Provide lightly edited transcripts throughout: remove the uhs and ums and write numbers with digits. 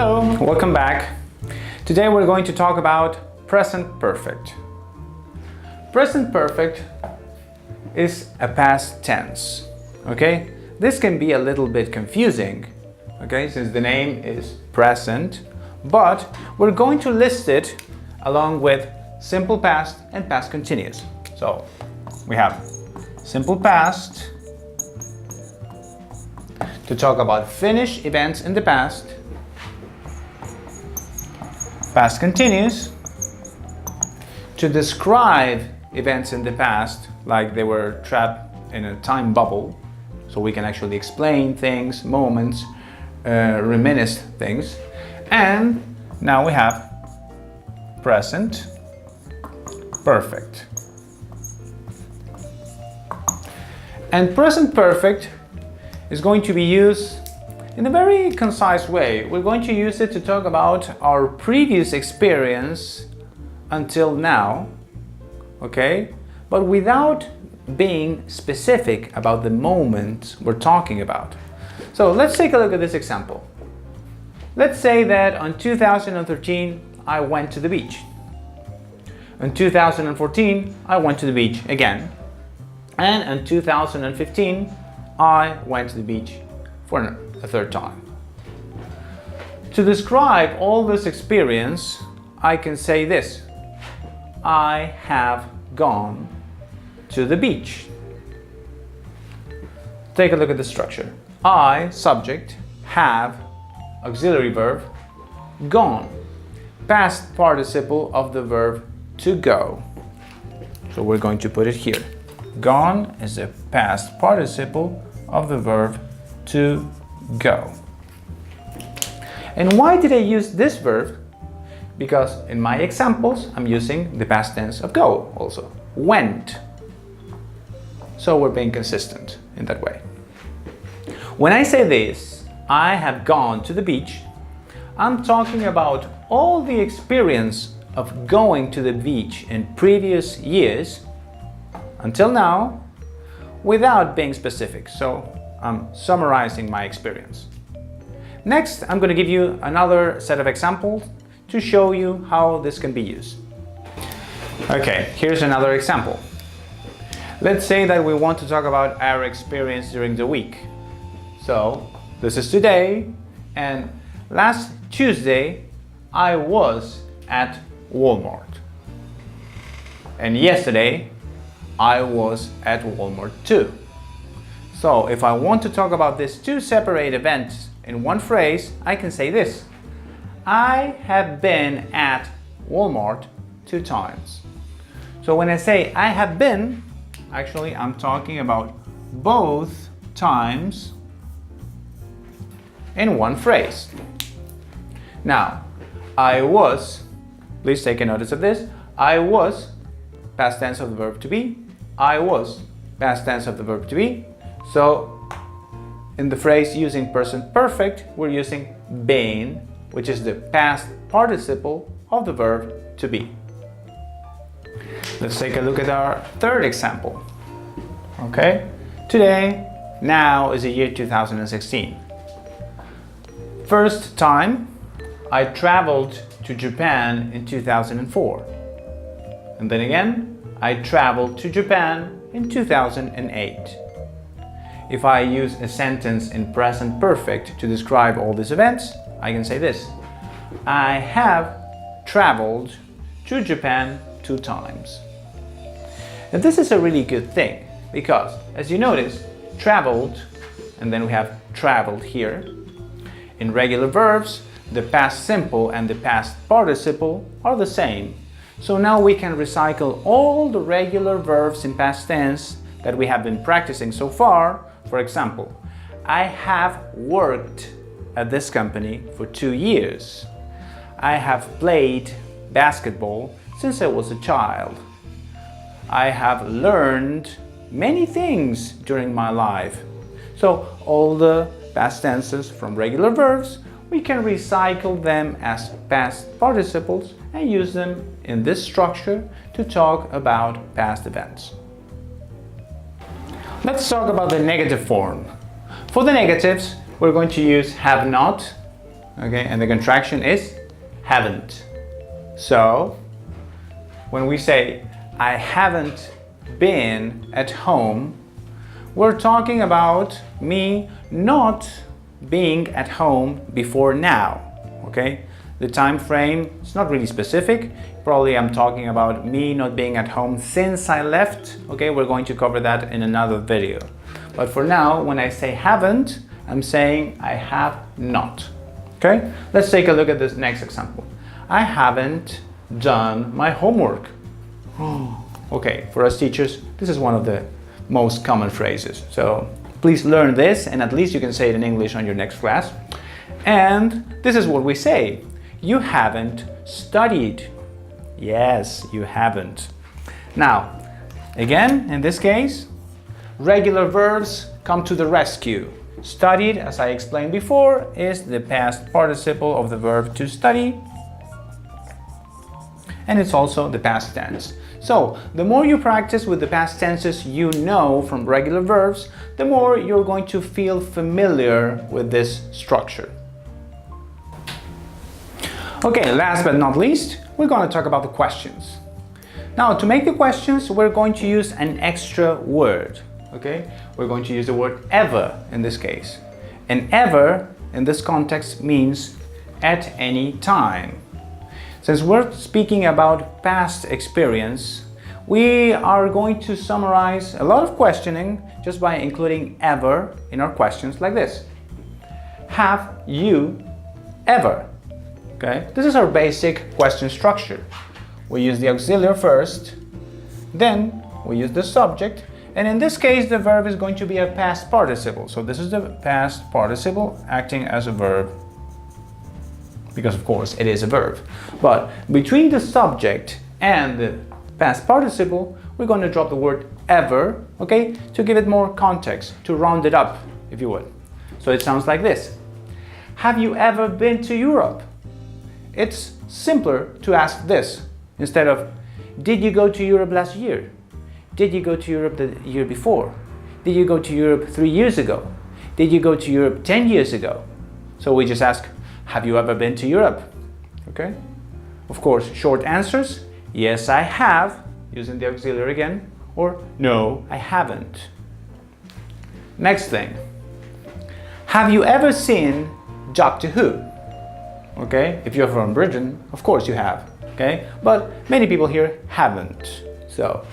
Hello, welcome back. Today we're going to talk about present perfect. Present perfect is a past tense, okay? This can be a little bit confusing, okay, since the name is present, but we're going to list it along with simple past and past continuous. So we have simple past to talk about finished events in the past, past continuous to describe events in the past like they were trapped in a time bubble, so we can actually explain things, moments, reminisce things. And now we have present perfect. And present perfect is going to be used in a very concise way. We're going to use it to talk about our previous experience until now, okay? But without being specific about the moment we're talking about. So let's take a look at this example. Let's say that on 2013, I went to the beach. In 2014, I went to the beach again. And in 2015, I went to the beach for a third time. To describe all this experience, I can say this: I have gone to the beach. Take a look at the structure. I, subject, have, auxiliary verb, gone, past participle of the verb to go. So we're going to put it here. Gone is a past participle of the verb to go. And why did I use this verb? Because in my examples, I'm using the past tense of go also. Went. So we're being consistent in that way. When I say this, I have gone to the beach, I'm talking about all the experience of going to the beach in previous years until now without being specific. So I'm summarizing my experience. Next, I'm going to give you another set of examples to show you how this can be used. Okay, here's another example. Let's say that we want to talk about our experience during the week. So this is today, and last Tuesday I was at Walmart. And yesterday I was at Walmart too. So if I want to talk about these two separate events in one phrase, I can say this: I have been at Walmart 2 times. So when I say I have been, actually I'm talking about both times in one phrase. Now, I was, please take a notice of this, I was, past tense of the verb to be, I was, past tense of the verb to be. So in the phrase using present perfect, we're using been, which is the past participle of the verb to be. Let's take a look at our third example. Okay, today, now is the year 2016. First time, I traveled to Japan in 2004. And then again, I traveled to Japan in 2008. If I use a sentence in present perfect to describe all these events, I can say this: I have traveled to Japan 2 times. And this is a really good thing because, as you notice, traveled, and then we have traveled here. In regular verbs, the past simple and the past participle are the same. So now we can recycle all the regular verbs in past tense that we have been practicing so far. For example, I have worked at this company for 2 years. I have played basketball since I was a child. I have learned many things during my life. So all the past tenses from regular verbs, we can recycle them as past participles and use them in this structure to talk about past events. Let's talk about the negative form. For the negatives, we're going to use have not, okay, and the contraction is haven't. So when we say I haven't been at home, we're talking about me not being at home before now, okay? The time frame is not really specific. Probably I'm talking about me not being at home since I left, okay? We're going to cover that in another video. But for now, when I say haven't, I'm saying I have not, okay? Let's take a look at this next example. I haven't done my homework. Okay, for us teachers, this is one of the most common phrases. So please learn this, and at least you can say it in English on your next class. And this is what we say. You haven't studied. Yes, you haven't. Now, again, in this case, regular verbs come to the rescue. Studied, as I explained before, is the past participle of the verb to study. And it's also the past tense. So, the more you practice with the past tenses you know from regular verbs, the more you're going to feel familiar with this structure. Okay, last but not least, we're going to talk about the questions. Now, to make the questions, we're going to use an extra word. Okay, we're going to use the word ever in this case. And ever in this context means at any time. Since we're speaking about past experience, we are going to summarize a lot of questioning just by including ever in our questions like this. Have you ever? Okay, this is our basic question structure. We use the auxiliary first, then we use the subject, and in this case the verb is going to be a past participle. So this is the past participle acting as a verb, because of course it is a verb. But between the subject and the past participle, we're going to drop the word ever, okay, to give it more context, to round it up, if you would. So it sounds like this. Have you ever been to Europe? It's simpler to ask this instead of, did you go to Europe last year? Did you go to Europe the year before? Did you go to Europe 3 years ago? Did you go to Europe 10 years ago? So we just ask, have you ever been to Europe? Okay? Of course, short answers, yes, I have, using the auxiliary again, or no, I haven't. Next thing, have you ever seen Doctor Who? Okay, if you're from Britain, of course you have, okay? But many people here haven't. So,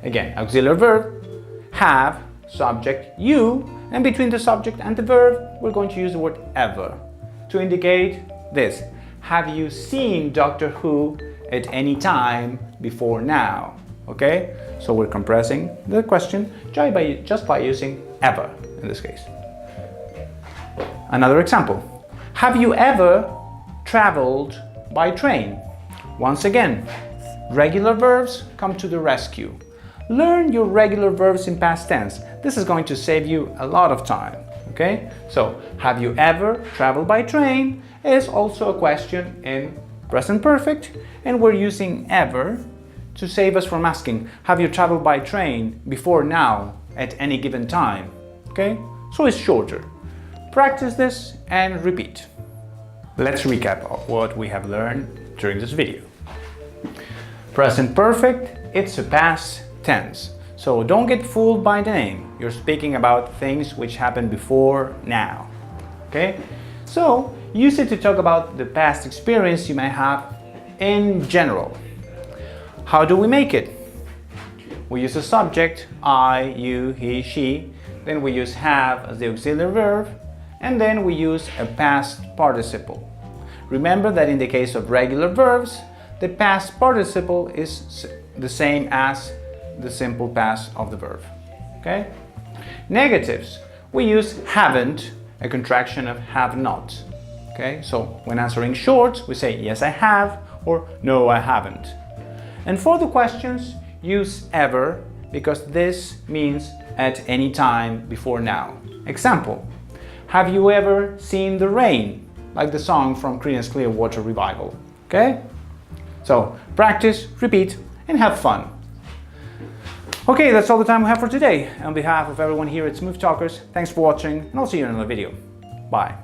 again, auxiliary verb, have, subject, you, and between the subject and the verb, we're going to use the word ever to indicate this. Have you seen Doctor Who at any time before now? Okay, so we're compressing the question just by using ever in this case. Another example. Have you ever traveled by train? Once again, regular verbs come to the rescue. Learn your regular verbs in past tense. This is going to save you a lot of time. Okay, so have you ever traveled by train is also a question in present perfect, and we're using ever to save us from asking, have you traveled by train before now at any given time? Okay, so it's shorter. Practice this and repeat. Let's recap what we have learned during this video. Present perfect, it's a past tense. So don't get fooled by the name. You're speaking about things which happened before now. Okay? So use it to talk about the past experience you may have in general. How do we make it? We use the subject, I, you, he, she. Then we use have as the auxiliary verb. And then we use a past participle. Remember that in the case of regular verbs, the past participle is the same as the simple past of the verb. Okay? Negatives. We use haven't, a contraction of have not. Okay? So when answering short, we say yes I have or no I haven't. And for the questions, use ever because this means at any time before now. Example. Have you ever seen the rain? Like the song from Creedence Clearwater Revival. Okay? So practice, repeat, and have fun. Okay, that's all the time we have for today. On behalf of everyone here at Smooth Talkers, thanks for watching, and I'll see you in another video. Bye.